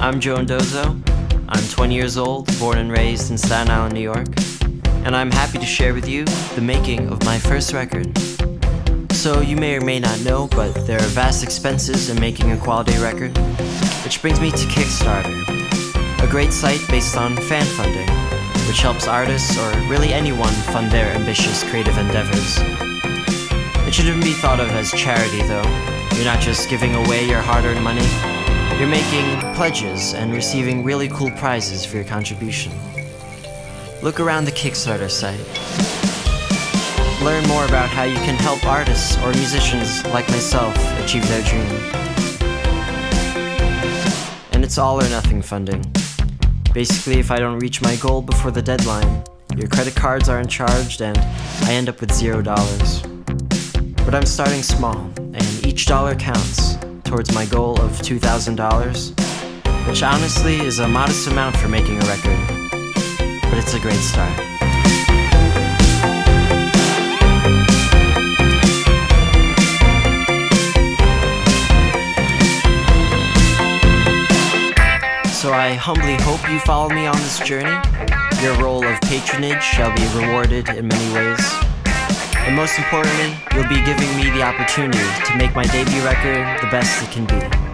I'm Joe Ndozo. I'm 20 years old, born and raised in Staten Island, New York, and I'm happy to share with you the making of my first record. So you may or may not know, but there are vast expenses in making a quality record, which brings me to Kickstarter, a great site based on fan funding, which helps artists or really anyone fund their ambitious creative endeavors. It shouldn't be thought of as charity though. You're not just giving away your hard-earned money. You're making pledges and receiving really cool prizes for your contribution. Look around the Kickstarter site. Learn more about how you can help artists or musicians like myself achieve their dream. And it's all or nothing funding. Basically, if I don't reach my goal before the deadline, your credit cards aren't charged and I end up with $0. But I'm starting small, and each dollar counts towards my goal of $2,000, which honestly is a modest amount for making a record, but it's a great start. So I humbly hope you follow me on this journey. Your role of patronage shall be rewarded in many ways. And most importantly, you'll be giving me the opportunity to make my debut record the best it can be.